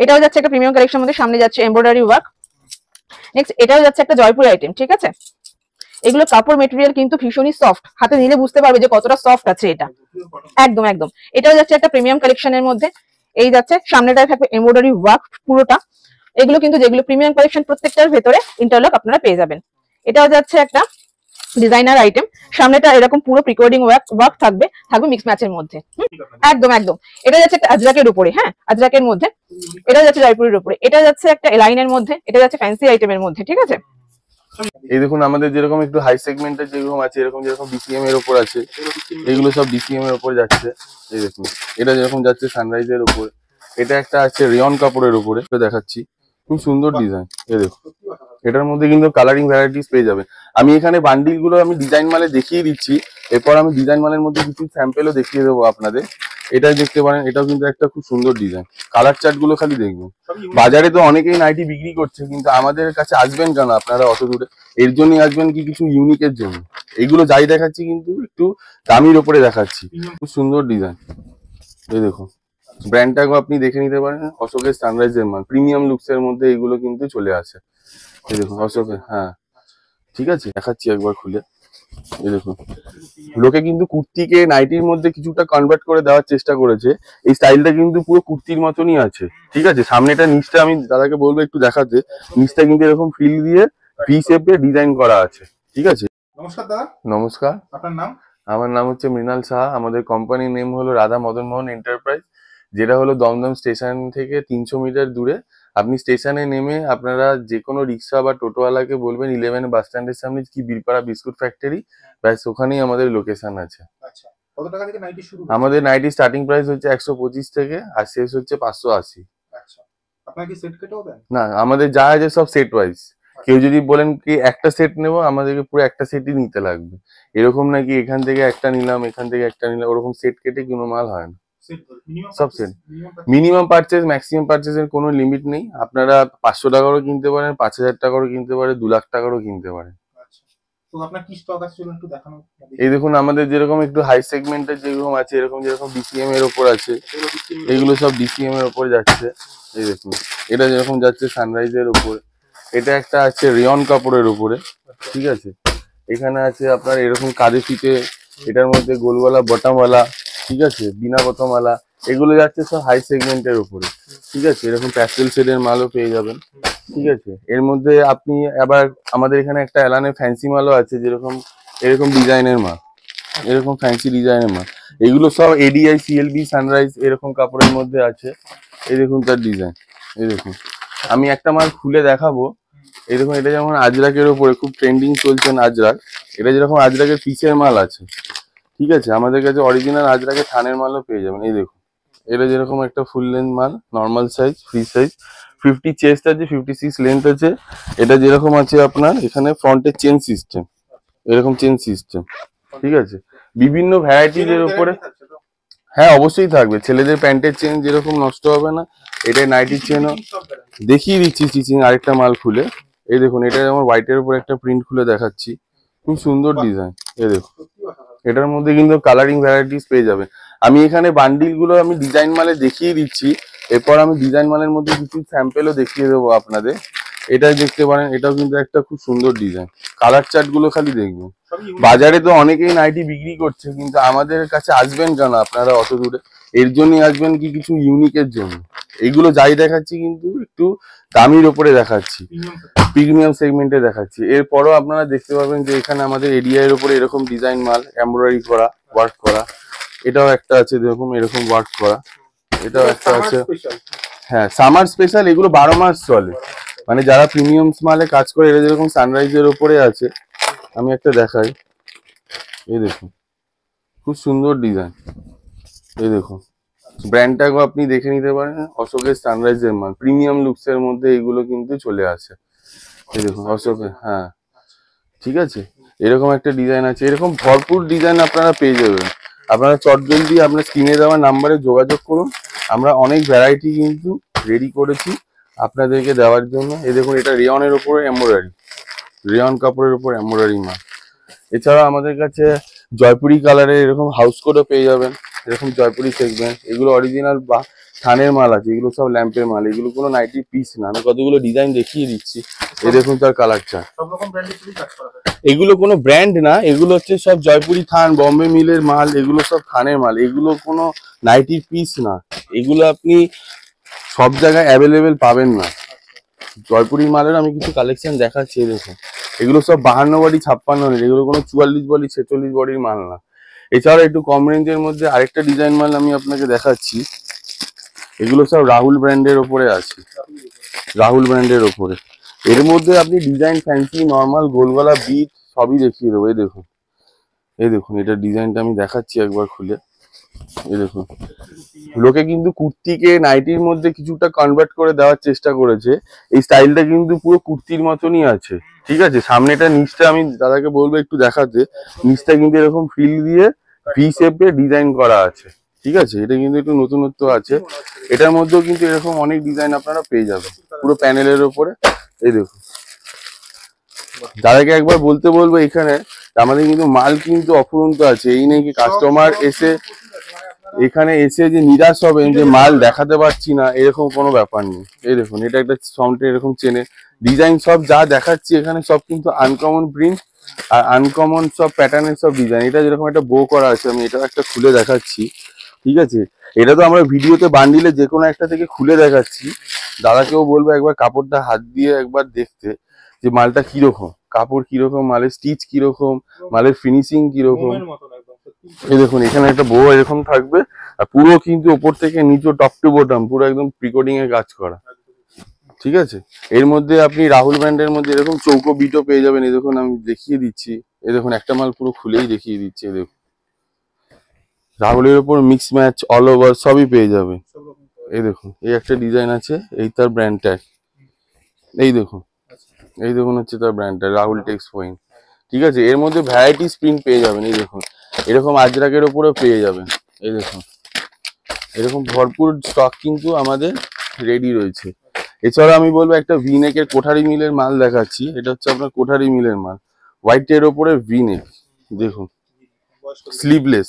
এটাও যাচ্ছে একটা প্রিমিয়াম কালেকশন মধ্যে, সামনে যাচ্ছে এমব্রয়ডারি ওয়ার্ক। নেক্সট এটাও যাচ্ছে একটা জয়পুর আইটেম, ঠিক আছে। এগুলো কাপড় মেটেরিয়াল কিন্তু ভীষণই সফট, হাতে নিলে বুঝতে পারবে যে কতটা সফট আছে এটা। একদম একদম। এটাও যাচ্ছে একটা প্রিমিয়াম কালেকশনের মধ্যে। এই যাচ্ছে সামনেটায় থাকবে এমব্রয়ডারি ওয়ার্ক পুরোটা। এগুলো কিন্তু যেগুলো প্রিমিয়াম কালেকশন প্রত্যেকটার ভেতরে ইন্টারলক আপনারা পেয়ে যাবেন। এটাও যাচ্ছে একটা ডিজাইনার আইটেম, সামনেটা এরকম পুরো প্রিকোডিং ওয়ার্ক থাকবে মিক্স ম্যাচের মধ্যে। একদম একদম। এটা যাচ্ছে একটা আজরাকের উপরে, হ্যাঁ আজরাকের মধ্যে। এটা যাচ্ছে জয়পুরের উপরে। এটা যাচ্ছে একটা লাইনের মধ্যে, এটা যাচ্ছে ফ্যান্সি আইটেমের মধ্যে, ঠিক আছে। এই দেখুন আমাদের যেরকম একটু হাই সেগমেন্টের যেরকম আছে, এরকম যেরকম ডিসিএম এর উপর আছে, এগুলো সব ডিসিএম এর উপর যাচ্ছে। এই দেখুন এটা যেরকম যাচ্ছে সানরাইজের উপর, এটা একটা আছে রিয়ন কাপড়ের উপরে দেখাচ্ছি, খুব সুন্দর ডিজাইন। এই দেখুন এটার মধ্যে কিন্তু কালারিং ভ্যারাইটিস পেয়ে যাবে। আমি এখানে বান্ডিল গুলো আমি ডিজাইন মালে দেখিয়ে দিচ্ছি, এরপর আমি ডিজাইন মালের মধ্যে কিছু স্যাম্পেলও দেখিয়ে দেবো আপনাদের। এটাই দেখতে পারেন, এটাও কিন্তু একটা খুব সুন্দর ডিজাইন। কালার চার্ট গুলো খালি দেখবেন। বাজারে তো অনেকেই নাইটি বিক্রি করছে, কিন্তু আমাদের কাছে আসবেন কেন আপনারা অত দূরে? এর জন্যই আসবেন কি কিছু ইউনিকের জন্য। এগুলো যাই দেখাচ্ছি কিন্তু একটু দামির ওপরে দেখাচ্ছি, খুব সুন্দর ডিজাইন। এই দেখুন ব্র্যান্ডটাকে আপনি দেখে নিতে পারেন, অশোকের সানরাইজের মাল, প্রিমিয়াম লুকস এর মধ্যে এগুলো কিন্তু চলে আসে। এই দেখুন অশোকের, হ্যাঁ ঠিক আছে দেখাচ্ছি একবার খুলে। এই দেখুন লোকে কিন্তু কুর্তিকে নাইটির মধ্যে কিছুটা কনভার্ট করে দেওয়ার চেষ্টা করেছে। এই স্টাইলটা কিন্তু পুরো কুর্তির মতনই আছে, ঠিক আছে। সামনেটা নিচটা আমি দাদাকে বলবো একটু দেখাতে, নিচটা কিন্তু এরকম ফিল দিয়ে ভি শেপে ডিজাইন করা আছে, ঠিক আছে। নমস্কার দাদা। নমস্কার। আপনার নাম? আমার নাম হচ্ছে মৃণাল সাহা। আমাদের কোম্পানির নেম হলো রাধা মদন মোহন এন্টারপ্রাইজ, যেটা হলো দমদম স্টেশন থেকে 300 মিটার দূরে। আপনি স্টেশনে নেমে আপনারা যে কোনো রিক্সা বা টোটোওয়ালাকে বলবেন 11 বাস স্ট্যান্ডের সামনে কি বীরপাড়া বিস্কুট ফ্যাক্টরি, ব্যাস ওখানেই আমাদের লোকেশন আছে। আচ্ছা, কত টাকা থেকে নাইটি শুরু? আমাদের নাইটি স্টার্টিং প্রাইস হচ্ছে 125 থেকে, আর শেষ হচ্ছে 580। আচ্ছা, আপনারা কি সেট কেটেও দেন? না, আমাদের যা আছে সব সেট ওয়াইজ। কেউ যদি বলেন কি একটা সেট নেবো, আমাদেরকে পুরো একটা সেটই নিতে লাগবে। এরকম নাকি এখান থেকে একটা নিলাম এখান থেকে একটা নিলাম, ওরকম সেট কেটে কোনো মাল হয় না। সব সেট। মিনিমাম পারচেজ ম্যাক্সিমাম পারচেজের কোনো লিমিট নেই। আপনারা 500 টাকারও কিনতে পারেন, 5000 টাকারও কিনতে পারেন, 2 লাখ টাকারও কিনতে পারেন। তো আপনার কি স্টক আছে চলুন একটু দেখানো। এই দেখুন আমাদের যেরকম একটু হাই সেগমেন্টের যেরকম আছে, এরকম যেরকম ডিসিএম এর উপর আছে, এগুলো সব ডিসিএম এর উপর যাচ্ছে। এই দেখুন এটা যেরকম যাচ্ছে সানরাইজের উপর, এটা একটা আছে রিয়ন কাপড়ের উপরে, ঠিক আছে। এখানে আছে আপনার এরকম কাঁধে ফিতে, এটার মধ্যে গোলওয়ালা বটমওয়ালা, ঠিক আছে, বিনা বটমওয়ালা, এগুলো যাচ্ছে সব হাই সেগমেন্টের উপরে, ঠিক আছে। এরকম প্যাস্টেল শেডের মালও পেয়ে যাবেন, ঠিক আছে। এর মধ্যে আপনি আবার আমাদের এখানে একটা এলানের ফ্যান্সি মালও আছে, যেরকম এরকম ডিজাইনের মাল, এরকম ফ্যান্সি ডিজাইনের মাল, এগুলো সব এডিআই সিএলবি সানরাইজ এরকম কাপড়ের মধ্যে আছে। এই দেখুন তার ডিজাইন। এই দেখুন আমি একটা মাল খুলে দেখাবো। এই দেখুন এটা যেমন আজরাকের উপরে খুব ট্রেন্ডিং চলছে আজরাক, এটা যেরকম আজরাকের পিসের মাল আছে, ঠিক আছে। আমাদের কাছে অরিজিনাল আজরাকের থানের মালও পেয়ে যাবেন। এই দেখুন এটা যেরকম একটা ফুল লেন্থ মাল, normal size, free size, 50 chest আছে, 56 লেন্থ আছে। এটা যেরকম আছে আপনার এখানে ফ্রন্টে চেন সিস্টেম, এরকম চেন সিস্টেম, ঠিক আছে। বিভিন্ন ভ্যারাইটিজের উপরে, হ্যাঁ অবশ্যই থাকবে। ছেলেদের প্যান্টের চেন যেরকম নষ্ট হবে না, এটা নাইটির চেনও দেখিয়ে দিচ্ছি স্টিচিং। আরেকটা মাল খুলে, এই দেখুন এটা আমার হোয়াইটের উপর একটা প্রিন্ট খুলে দেখাচ্ছি, খুব সুন্দর ডিজাইন। এই দেখুন এটার মধ্যে কিন্তু কালারিং ভ্যারাইটিস পেয়ে যাবে। আমি এখানে বান্ডিল গুলো আমি ডিজাইন মালে দেখিয়ে দিচ্ছি, এরপর আমি ডিজাইন মালের মধ্যে কিছু স্যাম্পেলও দেখিয়ে দেবো আপনাদের। এটাই দেখতে পারেন, এটাও কিন্তু একটা খুব সুন্দর ডিজাইন। কালার চার্ট গুলো খালি দেখবেন। বাজারে তো অনেকেই নাইটি বিক্রি করছে, কিন্তু আমাদের কাছে আসবেন কেন আপনারা অত দূরে? এর জন্যই আসবেন কি কিছু ইউনিকের জন্য। এগুলো যাই দেখাচ্ছি কিন্তু একটু দামির ওপরে দেখাচ্ছি, প্রিমিয়াম সেগমেন্টে দেখাচ্ছি। এরপরও আপনারা দেখতে পাবেন যে এখানে আমাদের এরিয়া এর উপরে এরকম ডিজাইন মাল, এমব্রয়ডারি করা, ওয়ার্ক করা, এটাও একটা আছে দেখুন এরকম ওয়ার্ক করা, এটাও একটা আছে। হ্যাঁ সামার স্পেশাল, এগুলো 12 মাস চলে। মানে যারা প্রিমিয়াম মালে কাজ করে, এটা যেরকম সানরাইজের উপরে আছে, আমি একটা দেখাই। এই দেখুন খুব সুন্দর ডিজাইন। এই দেখুন ব্র্যান্ডটাকে আপনি দেখে নিতে পারেন, অশোকের সানরাইজের মাল, প্রিমিয়াম লুকস এর মধ্যে এগুলো কিন্তু চলে আসে। এই দেখুন অশোকের, হ্যাঁ ঠিক আছে। এরকম একটা ডিজাইন আছে, এরকম ভরপুর ডিজাইন আপনারা পেয়ে যাবেন। আপনারা চটজলদি আপনার স্ক্রিনে দেওয়া নাম্বারে যোগাযোগ করুন। আমরা অনেক ভ্যারাইটি কিন্তু রেডি করেছি আপনাদেরকে দেওয়ার জন্য। এই দেখুন এটা রেয়নের উপরে এমব্রয়ডারি, রেয়ন কাপড়ের উপর এমব্রয়ডারি মাল। এছাড়া আমাদের কাছে জয়পুরি কালারের এরকম হাউস কোটও পেয়ে যাবেন। এরকম জয়পুরি সেগমেন্ট, এগুলো অরিজিনাল বা থানের মাল আছে, এগুলো সব ল্যাম্পের মাল, এগুলো কোনো নাইটি পিস না। আমি কতগুলো ডিজাইন দেখিয়ে দিচ্ছি, এই দেখুন তার কালার চার্ট। সব রকম ব্র্যান্ডের চুড়ি কাজ করা হয়। এগুলো কোনো ব্র্যান্ড না, এগুলো হচ্ছে সব জয়পুরি থান, বম্বে মিলের মাল, এগুলো সব থানের মাল, এগুলো কোনো নাইটির পিস না। এগুলো আপনি সব জায়গায় অ্যাভেলেবেল পাবেন না। জয়পুরি মালের আমি কিছু কালেকশন দেখাচ্ছি, এই দেখুন এগুলো সব 52 বডি 56 বডি, এগুলো কোনো 44 বডি 46 বডির মাল না। এছাড়া একটু কম রেঞ্জের মধ্যে আরেকটা ডিজাইন মাল আমি আপনাকে দেখাচ্ছি, এগুলো সব রাহুল ব্র্যান্ডের ওপরে আছে, রাহুল ব্র্যান্ডের ওপরে। এর মধ্যে আপনি ডিজাইন ফ্যান্সি নর্মাল গোলগলা বিট সবই দেখিয়ে দেবো। এই দেখুন, এই দেখুন এটা ডিজাইনটা আমি দেখাচ্ছি একবার খুলে, এই দেখুন। লোকে কিন্তু কুর্তিকে নাইটির মধ্যে কিছুটা কনভার্ট করে দেওয়ার চেষ্টা করেছে, এই স্টাইলটা কিন্তু পুরো কুর্তির মতনই আছে, ঠিক আছে। সামনেটা নিচটা আমি দাদাকে বলবো একটু দেখাতে, নিচটা কিন্তু এরকম ফিল দিয়ে ভি শেপে ডিজাইন করা আছে, ঠিক আছে। এটা কিন্তু একটু নতুনত্ব আছে, এটার মধ্যেও কিন্তু এরকম অনেক ডিজাইন আপনারা পেয়ে যাবেন পুরো প্যানেলের ওপরে। এই দেখুন, দাদাকে একবার বলতে বলবো এখানে আমাদের কিন্তু মাল কিন্তু অফুরন্ত আছে, এই নেই কি কাস্টমার এসে এখানে এসে যে নিরাশ হবেন যে মাল দেখাতে পারছি না, এরকম কোনো ব্যাপার নেই। এই দেখুন এটা একটা সাউন্ডে এরকম চেনে ডিজাইন, সব যা দেখাচ্ছি এখানে সব কিন্তু আনকমন প্রিন্ট আর আনকমন সব প্যাটার্নের সব ডিজাইন। এটা যেরকম একটা বো করা আছে, আমি এটা একটা খুলে দেখাচ্ছি, ঠিক আছে। এটা তো আমরা ভিডিওতে বান্ডিলে যে কোনো একটা থেকে খুলে দেখাচ্ছি, দাদাকেও বলবো একবার কাপড়টা হাত দিয়ে একবার দেখতে যে মালটা কিরকম, কাপড় কিরকম, মালের স্টিচ কিরকম, মালের ফিনিশিং কিরকম। মোমের মতন একদম সত্যি। এই দেখুন এখানে একটা বো এরকম থাকবে, আর পুরো কিন্তু ওপর থেকে নিচে টপ টু বটম পুরো একদম প্রিকোডিং এর কাজ করা, ঠিক আছে। এর মধ্যে আপনি রাহুল ব্র্যান্ডের মধ্যে এরকম চৌকো বিটও পেয়ে যাবেন। এই দেখুন আমি দেখিয়ে দিচ্ছি, এই দেখুন একটা মাল পুরো খুলেই দেখিয়ে দিচ্ছি। এই দেখুন রাহুলের ওপর মিক্স ম্যাচ অল ওভার সবই পেয়ে যাবেন। সব রকম এই দেখুন এই একটা ডিজাইন আছে, এই তার ব্র্যান্ড ট্যাগ, এই দেখুন, এই দেখুন হচ্ছে তার brand tag Rahul Tex point, ঠিক আছে। এর মধ্যে ভ্যারাইটিস প্রিন্ট পেয়ে যাবেন, এই দেখুন এরকম আজরাকের ওপরে পেয়ে যাবেন। এই দেখুন এরকম ভরপুর স্টক কিন্তু আমাদের রেডি রয়েছে। এছাড়া আমি বলবো একটা ভিনেকের কোঠারি মিলের মাল দেখাচ্ছি, এটা হচ্ছে আপনার কোঠারি মিলের মাল, হোয়াইটের ওপরে ভিনেক, দেখুন বয়স্ক স্লিভলেস,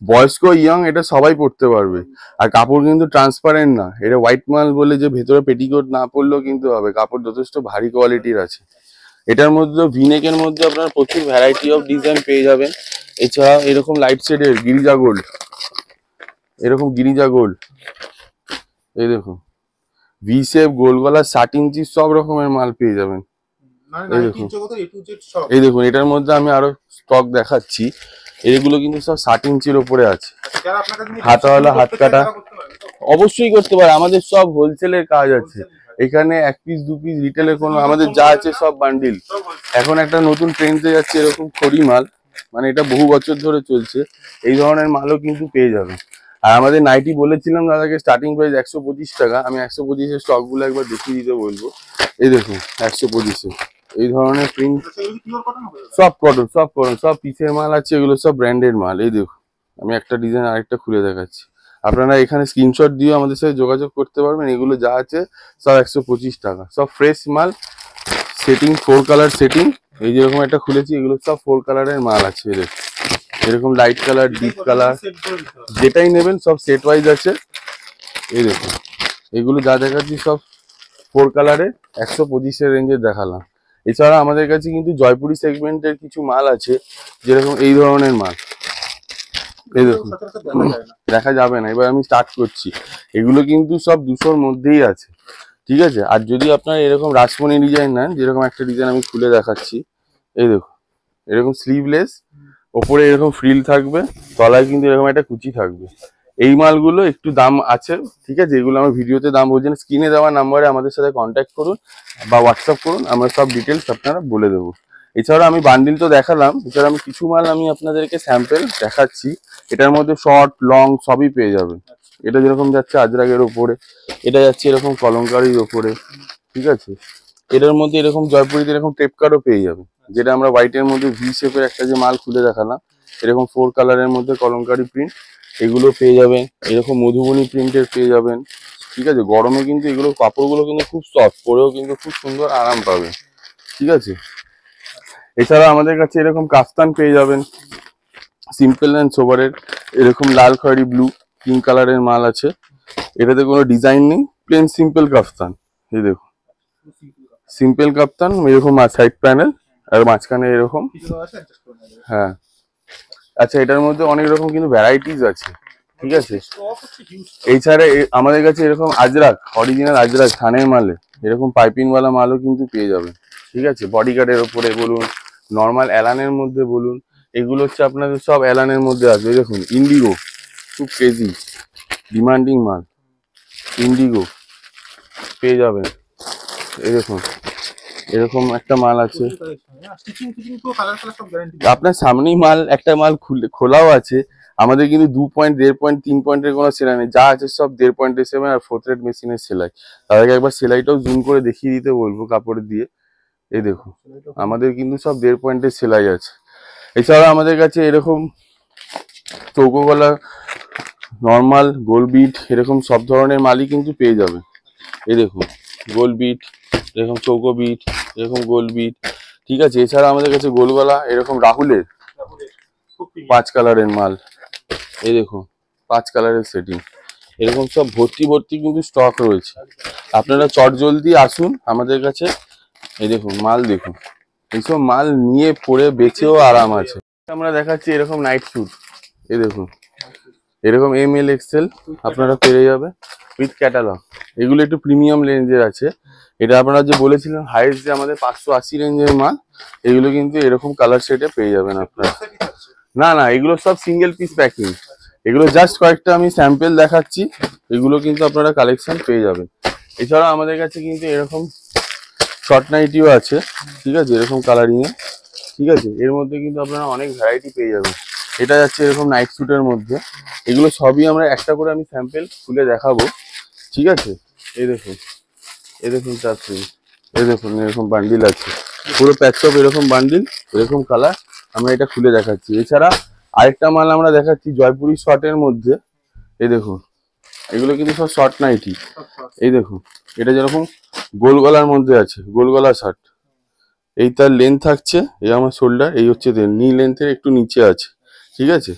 বয়স্ক ইয়ং এটা সবাই পড়তে পারবে। আর কাপড় কিন্তু ট্রান্সপারেন্ট না, এটা হোয়াইট মাল বলে যে ভেতরে পেটিকোট না পরলেও কিন্তু হবে, কাপড় যথেষ্ট ভারী কোয়ালিটির আছে। এটার মধ্যে ভিনেকের মধ্যে আপনার প্রচুর ভ্যারাইটি অফ ডিজাইন পেয়ে যাবেন। এছাড়া এরকম লাইট শেডের গিরিজা গোল্ড, এরকম গিরিজা গোল্ড, এই দেখুন ভি শেপ গোল গলা 60 ইঞ্চি সব রকমের মাল পেয়ে যাবেন। মানে এই 90 দেখুন। জগতের A to Z সব। এই দেখুন এটার মধ্যে আমি আরো স্টক দেখাচ্ছি, এগুলো কিন্তু সব 60 ইঞ্চির ওপরে আছে। যারা আপনার কাছে নিয়ে হাতাওয়ালা, করতে হাত চায়, কাটা। তারা করতে পারে তো? অবশ্যই করতে পারে, আমাদের সব হোলসেলের কাজ আছে এখানে, এক পিস দু পিস রিটেলে কোনো, আমাদের যা আছে সব বান্ডিল। সব wholesale। এখন একটা নতুন ট্রেন্ডে যাচ্ছে এরকম খড়ি মাল, মানে এটা বহু বছর ধরে চলছে, এই ধরনের মালও কিন্তু পেয়ে যাবে। আর আমাদের নাইটি বলেছিলাম দাদাকে স্টার্টিং প্রাইস 125 টাকা, আমি 125 এর স্টক গুলো একবার দেখিয়ে দিতে বলবো। এই দেখুন 125 এই ধরনের প্রিন্ট, তো সেগুলো কি পিওর কটন হবে? সব কটন, সব কটন, সব পিসের মাল আছে, এগুলো সব ব্র্যান্ডেড মাল। এই দেখুন আমি একটা ডিজাইন আরেকটা খুলে দেখাচ্ছি, আপনারা এখানে স্ক্রিনশট দিয়ে আমাদের সাথে যোগাযোগ করতে পারবেন। এগুলো যা আছে সব 125 টাকা, সব ফ্রেশ মাল, সেটিং 4 কালার সেটিং। এই যেরকম একটা খুলেছি, এগুলো সব 4 কালারের মাল আছে, এরকম light colour, deep colour, set করে দিতে হবে। যেটাই নেবেন সব সেট ওয়াইজ আছে। এই দেখুন এগুলো যা দেখাচ্ছি সব 4 কালারে 125 এর রেঞ্জে দেখালাম। এছাড়া আমাদের কাছে কিন্তু জয়পুরি সেগমেন্টের কিছু মাল আছে, যেরকম এই ধরনের মাল, এই দেখুন সচরাচর দেখা যায় না। দেখা যাবে না। এবার আমি স্টার্ট করছি, এগুলো কিন্তু সব 200-র মধ্যেই আছে, ঠিক আছে। আর যদি আপনার এরকম রাসমণি ডিজাইন নেন, যেরকম একটা ডিজাইন আমি খুলে দেখাচ্ছি, এই দেখুন এরকম স্লিভলেস, ওপরে এরকম ফ্রিল থাকবে, তলায় কিন্তু এরকম একটা কুচি থাকবে। এই মালগুলো একটু দাম আছে, ঠিক আছে। এগুলো আমার ভিডিওতে দাম বলছেন, স্ক্রিনে দেওয়া নাম্বারে আমাদের সাথে কন্ট্যাক্ট করুন বা হোয়াটসঅ্যাপ করুন, আমরা সব ডিটেলস আপনারা বলে দেবো। এছাড়া আমি বান্ডিল তো দেখালাম, এছাড়া আমি কিছু মাল আমি আপনাদেরকে স্যাম্পল দেখাচ্ছি, এটার মধ্যে শর্ট লং সবই পেয়ে যাবেন। এটা যেরকম যাচ্ছে আজরাগের ওপরে, এটা যাচ্ছে এরকম কলমকারির ওপরে, ঠিক আছে। এটার মধ্যে এরকম জয়পুরিতে এরকম টেপ কার্ডও পেয়ে যাবেন, যেটা আমরা হোয়াইটের মধ্যে ভি শেপের একটা যে মাল খুলে দেখালাম, এরকম 4 কালারের মধ্যে কলমকারি প্রিন্ট, এগুলো পেয়ে যাবেন। এরকম মধুবনী প্রিন্টের পেয়ে যাবেন, ঠিক আছে। গরমে কিন্তু এগুলো কাপড়গুলো কিন্তু খুব সফট, পরেও কিন্তু খুব সুন্দর আরাম পাবেন, ঠিক আছে। এছাড়া আমাদের কাছে এরকম কাফতান পেয়ে যাবেন, সিম্পল অ্যান্ড সোবারের, এরকম লাল খয়েরি ব্লু 3 কালারের মাল আছে। এটাতে কোনো ডিজাইন নেই, প্লেন সিম্পল কাফতান। এই দেখুন সিম্পল কাপ্তান, এরকম সাইড প্যানেল আর মাঝখানে এরকম। কিছু আছে অ্যাডজাস্ট করে নেবে। হ্যাঁ আচ্ছা, এটার মধ্যে অনেক রকম কিন্তু ভ্যারাইটিস আছে, ঠিক আছে। স্টক হচ্ছে হিউজ। এছাড়া আমাদের কাছে এরকম আজরাক, অরিজিনাল আজরাক থানের মালে এরকম পাইপিং ওয়ালা মালও কিন্তু পেয়ে যাবেন, ঠিক আছে। বডিগার্ডের ওপরে বলুন, নর্মাল অ্যালানের মধ্যে বলুন, এগুলো হচ্ছে আপনাদের সব অ্যালানের মধ্যে আসবে। দেখুন ইন্ডিগো খুব ক্রেজি ডিমান্ডিং মাল, ইন্ডিগো পেয়ে যাবেন। এই দেখুন এরকম একটা মাল আছে, স্টিচিং ফিচিং পুরো কালার কালার সব গ্যারান্টি। আপনার সামনেই মাল, একটা মাল খোলাও আছে। আমাদের কিন্তু 2 পয়েন্ট 1.5 পয়েন্ট 3 পয়েন্টের কোনো সেলাই নেই, যা আছে সব 1.5.7 আর 4 থ্রেড মেশিনের সেলাই। তাদেরকে একবার সেলাইটাও জুম করে দেখিয়ে দিতে বলবো কাপড় দিয়ে। এই দেখুন আমাদের কিন্তু সব 1.5 পয়েন্টের সেলাই আছে। এছাড়া আমাদের কাছে এরকম চৌকো গলা, নর্মাল গোল বিট, এরকম সব ধরনের মালই কিন্তু পেয়ে যাবে। এই দেখুন গোল বিট, এরকম চৌকো বিট, এরকম গোল বিট, ঠিক আছে। এছাড়া আমাদের কাছে গোল গলা এরকম রাহুলের 5 কালারের মাল। এই দেখুন 5 কালারের সেটিং, এরকম সব ভর্তি ভর্তি কিন্তু স্টক রয়েছে। আপনারা চট জলদি আসুন আমাদের কাছে। এই দেখুন মাল দেখুন, এইসব মাল নিয়ে পরে বেচেও আরাম আছে। আমরা দেখাচ্ছি এরকম নাইট স্যুট। এই দেখুন এরকম ML XL আপনারা পেয়ে যাবে উইথ ক্যাটালগ। এগুলো একটু প্রিমিয়াম রেঞ্জের আছে। এটা আপনারা যে বলেছিলেন হাইস্ট যে আমাদের 580 রেঞ্জের মাল, এগুলো কিন্তু এরকম কালার সেটে পেয়ে যাবেন আপনারা। না না, এগুলো সব সিঙ্গেল পিস প্যাকিং, এগুলো জাস্ট কয়েকটা আমি স্যাম্পল দেখাচ্ছি, এগুলো কিন্তু আপনারা কালেকশন পেয়ে যাবেন। এছাড়া আমাদের কাছে কিন্তু এরকম শর্ট নাইটিও আছে, ঠিক আছে, এরকম কালারিং এ, ঠিক আছে। এর মধ্যে কিন্তু আপনারা অনেক ভ্যারাইটি পেয়ে যাবেন। এটা যাচ্ছে এরকম নাইট স্যুটের মধ্যে, এগুলো সবই আমরা একটা করে আমি স্যাম্পল খুলে দেখাবো, ঠিক আছে। এই দেখুন, এই দেখুন চাচ্ছি, এই দেখুন এরকম বান্ডিল আছে, পুরো প্যাকটপ এরকম বান্ডিল, এরকম কালার আমরা এটা খুলে দেখাচ্ছি। এছাড়া আরেকটা মাল আমরা দেখাচ্ছি জয়পুরি শর্টের মধ্যে। এই দেখুন এগুলো কিন্তু সব শর্ট নাইটি। এই দেখুন এটা যেরকম গোল গলার মধ্যে আছে, গোল গলা শার্ট, এই তার লেন্থ থাকছে, এই আমার শোল্ডার, এই হচ্ছে নি লেন্থের একটু নিচে আছে, ঠিক আছে।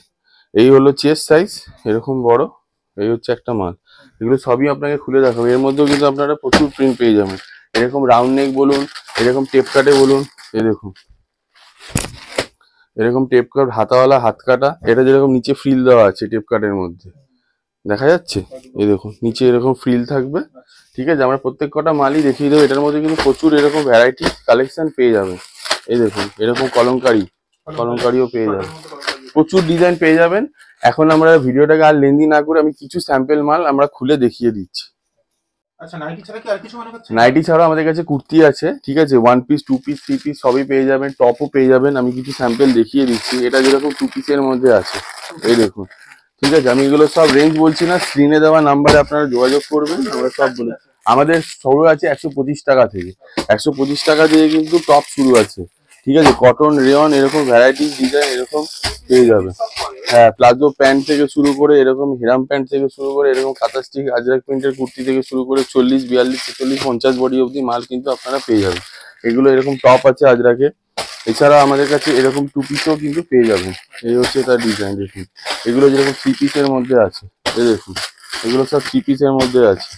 এই হলো চেস্ট সাইজ এরকম বড়, এই হচ্ছে একটা মাল। এগুলো সবই আপনাকে খুলে দেখাবো। এর মধ্যেও কিন্তু আপনারা প্রচুর প্রিন্ট পেয়ে যাবেন, এরকম রাউন্ড নেক বলুন, এরকম টেপ কাটে বলুন। এই দেখুন এরকম টেপ কাট হাতাওয়ালা, হাত কাটা, এটা যেরকম নিচে ফ্রিল দেওয়া আছে টেপ কাটের মধ্যে, দেখা যাচ্ছে। এই দেখুন নিচে এরকম ফ্রিল থাকবে, ঠিক আছে। আমরা প্রত্যেক কটা মালই দেখিয়ে দেবো। এটার মধ্যে কিন্তু প্রচুর এরকম ভ্যারাইটি কালেকশন পেয়ে যাবেন। এই দেখুন এরকম কলমকারি, কলমকারিও পেয়ে যাবেন, প্রচুর ডিজাইন পেয়ে যাবেন। এখন আমরা ভিডিওটাকে আর লেন্দি না করে আমি কিছু স্যাম্পল মাল আমরা খুলে দেখিয়ে দিচ্ছি। আচ্ছা, নাইটি ছাড়া কি আর কিছু মনে করছেন? নাইটি ছাড়াও আমাদের কাছে কুর্তি আছে, ঠিক আছে, 1 পিস 2 পিস 3 পিস সবই পেয়ে যাবেন, টপও পেয়ে যাবেন। আমি কিছু স্যাম্পল দেখিয়ে দিচ্ছি। এটা যেরকম 2 পিসের মধ্যে আছে, এই দেখুন, ঠিক আছে। আমি এগুলো সব রেঞ্জ বলছি না, স্ক্রিনে দেওয়া নাম্বারে আপনারা যোগাযোগ করবেন, আমরা সব বলি। আমাদের শুরু আছে 125 টাকা থেকে, 125 টাকা দিয়ে কিন্তু টপ শুরু আছে, ঠিক আছে। কটন, রেয়ন, এরকম ভ্যারাইটি ডিজাইন এরকম পেয়ে যাবে। হ্যাঁ, প্লাজো প্যান্ট থেকে শুরু করে এরকম হিরাম প্যান্ট থেকে শুরু করে এরকম কাঁথা স্টিক আজরাক প্রিন্টের কুর্তি থেকে শুরু করে 40, 42, 46, 50 বডি অবধি মাল কিন্তু আপনারা পেয়ে যাবেন। এগুলো এরকম টপ আছে আজরাকে। এছাড়া আমাদের কাছে এরকম 2 পিসও কিন্তু পেয়ে যাবেন। এই হচ্ছে তার ডিজাইন, দেখুন এগুলো যেরকম 3 পিসের মধ্যে আছে, এই দেখুন এগুলো সব 3 পিসের মধ্যে আছে।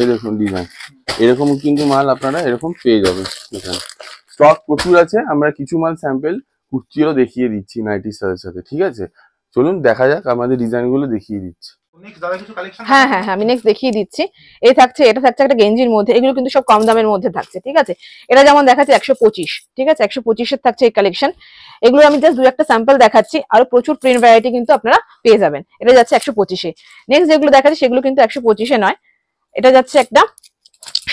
এই দেখুন ডিজাইন, এরকম কিন্তু মাল আপনারা এরকম পেয়ে যাবেন। এখানে স্টক প্রচুর আছে, আমরা কিছু মাল স্যাম্পল কুর্তিও দেখিয়ে দিচ্ছি নাইটির সাথে সাথে, ঠিক আছে। চলুন দেখা যাক, আমাদের ডিজাইন গুলো দেখিয়ে দিচ্ছি। নেক্সট দাদা কিছু কালেকশন? হ্যাঁ হ্যাঁ হ্যাঁ, আমি নেক্সট দেখিয়ে দিচ্ছি। এটা থাকছে একটা গেঞ্জির মধ্যে, এগুলো কিন্তু সব কম দামের মধ্যে থাকছে, ঠিক আছে। এটা যেমন দেখাচ্ছে 125, ঠিক আছে, 125-এর থাকছে এই কালেকশন। এগুলো আমি জাস্ট 2-একটা স্যাম্পল দেখাচ্ছি, আরো প্রচুর প্রিন্ট ভ্যারাইটি কিন্তু আপনারা পেয়ে যাবেন। এটা যাচ্ছে 125-এ। নেক্সট যেগুলো দেখাচ্ছি সেগুলো কিন্তু 125-এ নয়, এটা যাচ্ছে একটা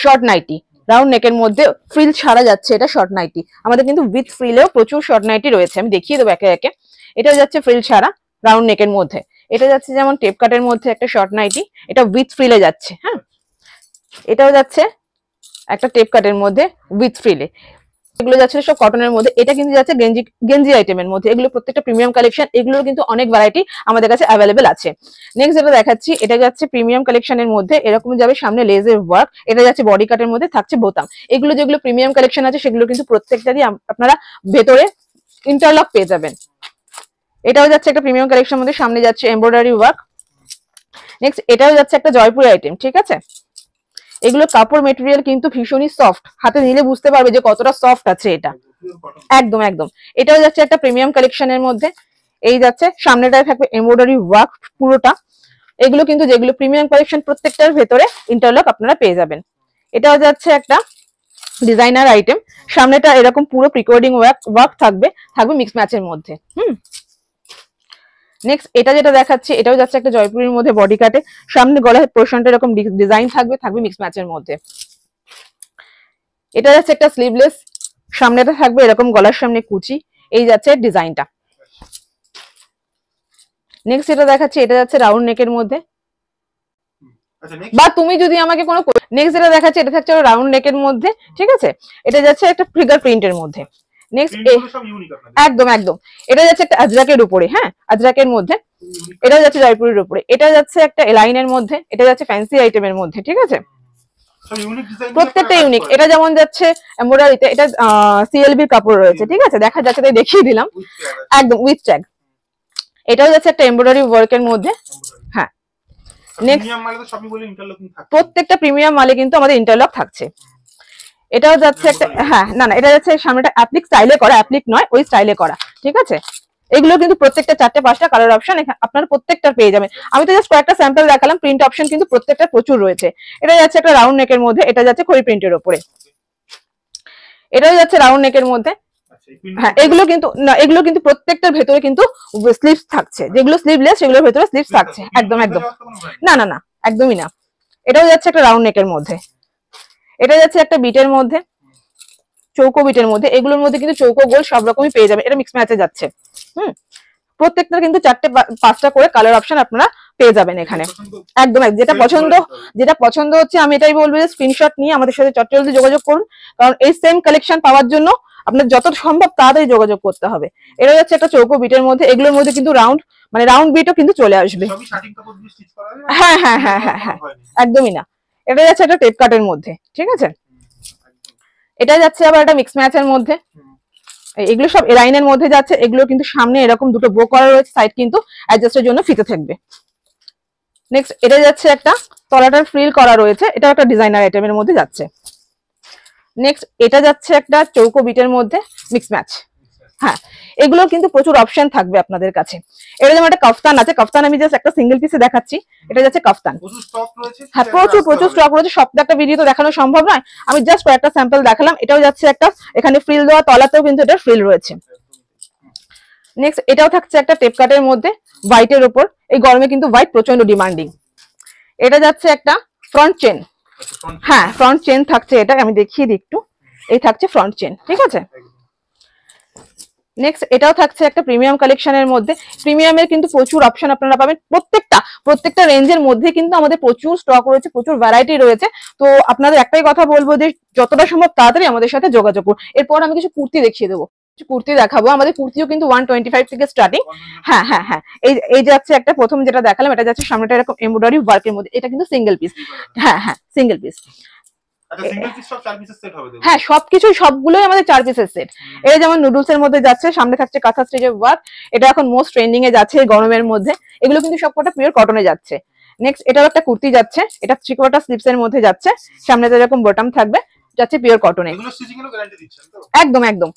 শর্ট নাইটি, রাউন্ড নেকের মধ্যে ফ্রিল ছাড়া যাচ্ছে, এটা শর্ট নাইটি। আমাদের কিন্তু উইথ ফ্রিলেও প্রচুর শর্ট নাইটি রয়েছে, আমি দেখিয়ে দেবো একে একে। এটা যাচ্ছে ফ্রিল ছাড়া রাউন্ড নেকের মধ্যে। এটা যাচ্ছে যেমন টেপ কাটের মধ্যে একটা শর্ট নাইটি, এটা উইথ ফ্রিলে যাচ্ছে। হ্যাঁ, এটাও যাচ্ছে একটা টেপ কাটের মধ্যে উইথ ফ্রিলে। এগুলো যাচ্ছে সব কটনের মধ্যে। এটা কিন্তু যাচ্ছে গেঞ্জি আইটেমের মধ্যে। এগুলো প্রত্যেকটা প্রিমিয়াম কালেকশন, এগুলোর কিন্তু অনেক ভ্যারাইটি আমাদের কাছে অ্যাভেলেবেল আছে। নেক্সট যেটা দেখাচ্ছি, এটা যাচ্ছে প্রিমিয়াম কালেকশনের মধ্যে, এরকম যাবে সামনে লেজের ওয়ার্ক। এটা যাচ্ছে বডি কাটের মধ্যে, থাকছে বোতাম। এগুলো যেগুলো প্রিমিয়াম কালেকশন আছে সেগুলো কিন্তু প্রত্যেকটারই আপনারা ভেতরে ইন্টারলক পেয়ে যাবেন। এটাও যাচ্ছে একটা প্রিমিয়াম কালেকশন মধ্যে, সামনে যাচ্ছে এমব্রয়ডারি ওয়ার্ক। নেক্সট এটাও যাচ্ছে একটা জয়পুরি আইটেম, ঠিক আছে। এগুলো কাপড় মেটেরিয়াল কিন্তু ভীষণই সফট, হাতে নিলে বুঝতে পারবে যে কতটা সফট আছে এটা। একদম একদম। এটাও যাচ্ছে একটা প্রিমিয়াম কালেকশনের মধ্যে। এই যাচ্ছে সামনেটায় থাকবে এমব্রয়ডারি ওয়ার্ক পুরোটা। এগুলো কিন্তু যেগুলো প্রিমিয়াম কালেকশন প্রত্যেকটার ভেতরে ইন্টারলক আপনারা পেয়ে যাবেন। এটাও যাচ্ছে একটা ডিজাইনার আইটেম, সামনেটা এরকম পুরো প্রিকোডিং ওয়ার্ক থাকবে মিক্স ম্যাচের মধ্যে। নেক্সট এটা যেটা দেখাচ্ছি এটাও যাচ্ছে একটা জয়পুরের মধ্যে বডি কাটে, সামনে গলার পোর্শনটা এরকম ডিজাইন থাকবে মিক্স ম্যাচের মধ্যে। এটা যাচ্ছে একটা স্লিভলেস, সামনেটা থাকবে এরকম গলার সামনে কুচি, এই যাচ্ছে ডিজাইনটা। নেক্সট এটা দেখাচ্ছি এটা যাচ্ছে রাউন্ড নেকের মধ্যে, বা তুমি যদি আমাকে কোনো নেক্সট যেটা দেখাচ্ছি এটা থাকছে রাউন্ড নেকের মধ্যে, ঠিক আছে। এটা যাচ্ছে একটা ফিগার প্রিন্টের মধ্যে। নেক্সট একদম একদম। এটা যাচ্ছে একটা আজরাকের উপরে, হ্যাঁ আজরাকের মধ্যে। এটা যাচ্ছে জয়পুরের উপরে। এটা যাচ্ছে একটা এলাইনের মধ্যে, এটা যাচ্ছে ফ্যান্সি আইটেমের মধ্যে, ঠিক আছে। প্রত্যেকটা ইউনিক। এটা যেমন যাচ্ছে এমব্রয়ডারিতে, এটা সিএলবির কাপড় রয়েছে, ঠিক আছে, দেখা যাচ্ছে তাই দেখিয়ে দিলাম। একদম উইথ ট্যাগ। এটাও যাচ্ছে একটা এমব্রয়ডারি ওয়ার্কের মধ্যে। হ্যাঁ নেক্সট প্রত্যেকটা প্রিমিয়াম মালে কিন্তু আমাদের ইন্টারলক থাকছে। এটাও যাচ্ছে একটা, হ্যাঁ না না, এটা যাচ্ছে সামনেটা অ্যাপ্লিক স্টাইলে করা, অ্যাপ্লিক নয় ওই স্টাইলে করা, ঠিক আছে। এগুলো কিন্তু প্রত্যেকটা 4টে 5টা কালার অপশন আপনারা প্রত্যেকটা পেয়ে যাবেন। আমি তো জাস্ট কয়েকটা স্যাম্পল দেখালাম, প্রিন্ট অপশন কিন্তু প্রত্যেকটা প্রচুর রয়েছে। এটা যাচ্ছে একটা রাউন্ড নেকের মধ্যে, এটা যাচ্ছে খড়ি প্রিন্টের উপরে। এটাও যাচ্ছে রাউন্ড নেকের মধ্যে। হ্যাঁ এগুলো কিন্তু প্রত্যেকটার ভেতরে কিন্তু স্লিভস থাকছে, যেগুলো স্লিভলেস সেগুলোর ভেতরে স্লিভস থাকছে। একদম একদম। না না না একদমই না। এটাও যাচ্ছে একটা রাউন্ড নেকের মধ্যে। এটা যাচ্ছে একটা বিটের মধ্যে, চৌকো বিটের মধ্যে। এগুলোর মধ্যে কিন্তু চৌকো গোল সব রকমই পেয়ে যাবে, এটা মিক্স ম্যাচে যাচ্ছে। প্রত্যেকটা কিন্তু 4টে 5টা করে কালার অপশন আপনারা পেয়ে যাবেন এখানে। একদম যেটা পছন্দ হচ্ছে আমি এটাই বলবো যে স্ক্রিনশট নিয়ে আমাদের সাথে চটজলদি যোগাযোগ করুন, কারণ এই সেম কালেকশন পাওয়ার জন্য আপনার যত সম্ভব তাড়াতাড়ি যোগাযোগ করতে হবে। এটা হচ্ছে একটা চৌকো বিটের মধ্যে, এগুলোর মধ্যে কিন্তু রাউন্ড বিটও কিন্তু চলে আসবে। হ্যাঁ হ্যাঁ হ্যাঁ হ্যাঁ হ্যাঁ একদমই না। এটা যাচ্ছে একটা টেপ কাটের মধ্যে, ঠিক আছে। এটা যাচ্ছে আবার একটা মিক্স ম্যাচের মধ্যে। এগুলো সব এলাইনের মধ্যে যাচ্ছে। এগুলো কিন্তু সামনে এরকম দুটো বো করা রয়েছে, সাইড কিন্তু অ্যাডজাস্টের জন্য ফিতে থাকবে। নেক্সট এটা যাচ্ছে একটা তলাটার ফ্রিল করা রয়েছে, এটা একটা ডিজাইনার আইটেমের মধ্যে যাচ্ছে। নেক্সট এটা যাচ্ছে একটা চৌকো বিটের মধ্যে মিক্স ম্যাচ। হ্যাঁ এগুলোর কিন্তু প্রচুর অপশন থাকবে আপনাদের কাছে। এটা যেমন একটা কাফতান আছে, কাফতান আমি জাস্ট একটা সিঙ্গেল পিসে দেখাচ্ছি। এটা যাচ্ছে কাফতান। হ্যাঁ প্রচুর স্টক রয়েছে, সবটা একটা ভিডিও তো দেখানো সম্ভব নয়, আমি জাস্ট কয়েকটা স্যাম্পল দেখালাম। এটাও যাচ্ছে একটা এখানে ফ্রিল দেওয়া, তলাতেও কিন্তু এটা ফ্রিল রয়েছে। নেক্সট এটাও থাকছে একটা টেপ কাটের মধ্যে হোয়াইটের উপর। এই গরমে কিন্তু হোয়াইট প্রচন্ড ডিমান্ডিং। এটা যাচ্ছে একটা ফ্রন্ট চেন। হ্যাঁ ফ্রন্ট চেন থাকছে, এটা আমি দেখিয়ে দিই একটু। এই থাকছে ফ্রন্ট চেন, ঠিক আছে। নেক্সট এটাও থাকছে একটা প্রিমিয়াম কালেকশনের মধ্যে। প্রিমিয়ামের কিন্তু প্রচুর অপশন আপনারা পাবেন, প্রত্যেকটা রেঞ্জের মধ্যে কিন্তু আমাদের প্রচুর স্টক রয়েছে, প্রচুর ভ্যারাইটি রয়েছে। তো আপনাদের একটাই কথা বলবো যে যতটা সম্ভব তাড়াতাড়ি আমাদের সাথে যোগাযোগ করুন। এরপর আমি কিছু কুর্তি দেখিয়ে দেবো, কুর্তি দেখাবো। আমাদের কুর্তিও কিন্তু 125 থেকে স্টার্টিং। হ্যাঁ হ্যাঁ হ্যাঁ এই যাচ্ছে একটা প্রথম যেটা দেখালাম, এটা যাচ্ছে সামনেটা এরকম এমব্রয়ডারি ওয়ার্কের মধ্যে, এটা কিন্তু সিঙ্গেল পিস। হ্যাঁ হ্যাঁ সিঙ্গেল পিস। হ্যাঁ সবগুলোই আমাদের 4 পিসের সেট। এটা যেমন নুডলস এর মধ্যে যাচ্ছে, সামনে থাকছে কাঁথা স্টিচের ওয়ার্ক, এটা এখন মোস্ট ট্রেন্ডিং এ যাচ্ছে গরমের মধ্যে। এগুলো কিন্তু সবকটা পিওর কটনে যাচ্ছে। নেক্সট এটাও একটা কুর্তি যাচ্ছে, এটা 3/4 স্লিভস এর মধ্যে যাচ্ছে, সামনে এরকম বটম থাকবে, যাচ্ছে পিওর কটনে। একদম একদম।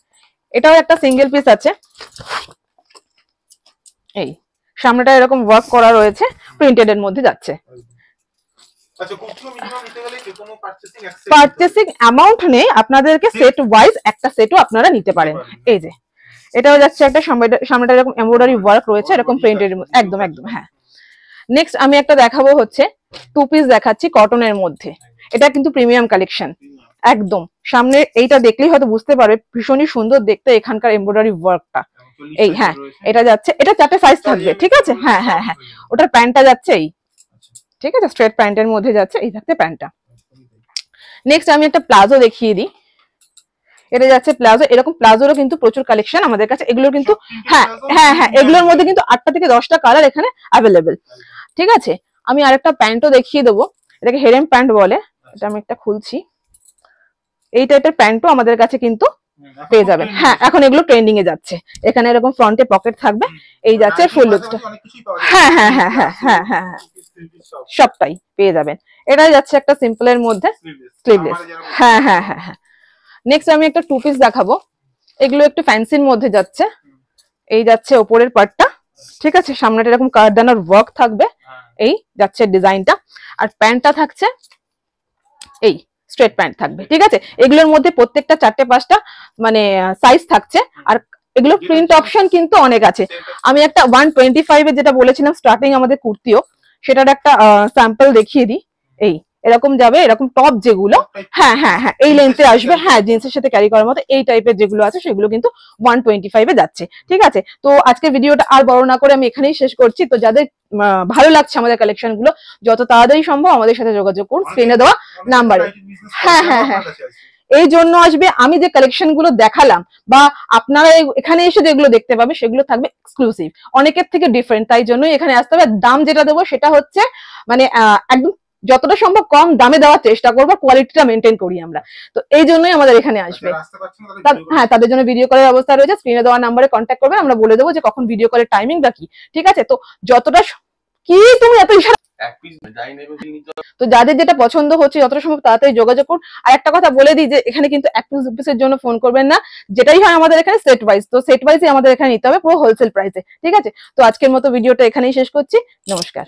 এটাও একটা সিঙ্গেল পিস আছে, এই সামনেটা এরকম ওয়ার্ক করা রয়েছে, প্রিন্টেড এর মধ্যে যাচ্ছে। পারচেসিং অ্যামাউন্ট নেই, আপনাদেরকে সেট ওয়াইজ একটা সেটও আপনারা নিতে পারেন। এই যে এটাও যাচ্ছে একটা সামনেটা এরকম এমব্রয়ডারি ওয়ার্ক রয়েছে, এরকম প্রিন্টেড। একদম একদম হ্যাঁ। নেক্সট আমি একটা দেখাবো হচ্ছে 2 পিস দেখাচ্ছি কটনের মধ্যে। এটা কিন্তু প্রিমিয়াম কালেকশন একদম। সামনে এইটা দেখলেই হয়তো বুঝতে পারবে ভীষণই সুন্দর দেখতে এখানকার এমব্রয়ডারি ওয়ার্কটা। এই হ্যাঁ এটা যাচ্ছে, এটা 4টে সাইজ থাকবে, ঠিক আছে। হ্যাঁ হ্যাঁ হ্যাঁ ওটার প্যান্টটা যাচ্ছে এই, ঠিক আছে, স্ট্রেট প্যান্টের মধ্যে যাচ্ছে, এই থাকছে প্যান্টটা। নেক্সট আমি একটা প্লাজো দেখিয়ে দিই। এটা যাচ্ছে প্লাজো, এরকম প্লাজোরও কিন্তু প্রচুর কালেকশন আমাদের কাছে। এগুলোর কিন্তু হ্যাঁ হ্যাঁ হ্যাঁ এগুলোর মধ্যে কিন্তু 8টা থেকে 10টা কালার এখানে অ্যাভেলেবেল, ঠিক আছে। আমি আরেকটা প্যান্টও দেখিয়ে দেবো, এটাকে হেরেম প্যান্ট বলে। এটা আমি একটা খুলছি, এই টাইপের প্যান্টও আমাদের কাছে কিন্তু পেয়ে যাবেন। হ্যাঁ, এখন এগুলো ট্রেন্ডিং এ যাচ্ছে। এখানে এরকম ফ্রন্টে পকেট থাকবে, এই যাচ্ছে ফুল লুকসটা। অনেক কিছুই পাওয়া যায়। হ্যাঁ হ্যাঁ হ্যাঁ হ্যাঁ হ্যাঁ হ্যাঁ হ্যাঁ, সবটাই পেয়ে যাবেন। এটাই যাচ্ছে একটা সিম্পলের মধ্যে স্লিভলেস। হ্যাঁ হ্যাঁ হ্যাঁ হ্যাঁ। নেক্সট আমি একটা টু পিস দেখাবো, এগুলো একটু ফ্যান্সির মধ্যে যাচ্ছে। এই যাচ্ছে ওপরের পার্টটা, ঠিক আছে, সামনেটা এরকম কারদানার ওয়ার্ক থাকবে, এই যাচ্ছে ডিজাইনটা। আর প্যান্টটা থাকছে এই স্ট্রেট প্যান্ট থাকবে, ঠিক আছে। এগুলোর মধ্যে প্রত্যেকটা 4-5টা মানে সাইজ থাকছে। আর এগুলো প্রিন্ট অপশন কিন্তু অনেক আছে। আমি একটা 125 এ যেটা বলেছিলাম স্টার্টিং আমাদের কুর্তিও, সেটার একটা স্যাম্পল দেখিয়ে দিই। এই এরকম যাবে, এরকম টপ যেগুলো, হ্যাঁ হ্যাঁ হ্যাঁ, এই লেন্থে আসবে। হ্যাঁ, জিন্সের সাথে ক্যারি করার মতো এই টাইপের যেগুলো আছে সেগুলো কিন্তু 125 এ যাচ্ছে, ঠিক আছে। তো আজকের ভিডিওটা আর বড় না করে আমি এখানেই শেষ করছি। তো যাদের ভালো লাগছে আমাদের কালেকশন গুলো, যত তাড়াতাড়ি সম্ভব আমাদের সাথে যোগাযোগ করুন স্ক্রিনে দেওয়া নাম্বারে। হ্যাঁ হ্যাঁ হ্যাঁ, এই জন্য আসবে আমি যে কালেকশন গুলো দেখালাম, বা আপনারা এখানে এসে যেগুলো দেখতে পাবে সেগুলো থাকবে এক্সক্লুসিভ, অনেকের থেকে ডিফারেন্ট। তাই জন্যই এখানে আসতে হবে। দাম যেটা দেবো সেটা হচ্ছে মানে একদম যতটা সম্ভব কম দামে দেওয়ার চেষ্টা করবো, কোয়ালিটিটা মেনটেন করি আমরা। তো এই জন্যই আমাদের এখানে আসবে। হ্যাঁ, তাদের জন্য ভিডিও কলের অবস্থা রয়েছে, স্ক্রিনে দেওয়া নাম্বারে কন্ট্যাক্ট করবেন, আমরা বলে দেবো যে কখন ভিডিও কলের টাইমিংটা কি, ঠিক আছে। তো যতটা কি তুমি এত ইশারা, তো যাদের যেটা পছন্দ হচ্ছে যতটা সম্ভব তাড়াতাড়ি যোগাযোগ করুন। আর একটা কথা বলে দিই যে এখানে কিন্তু এক পিস দু পিসের জন্য ফোন করবেন না, যেটাই হয় আমাদের এখানে সেট ওয়াইজ। তো সেট ওয়াইজই আমাদের এখানে নিতে হবে পুরো হোলসেল প্রাইসে, ঠিক আছে। তো আজকের মতো ভিডিওটা এখানেই শেষ করছি, নমস্কার।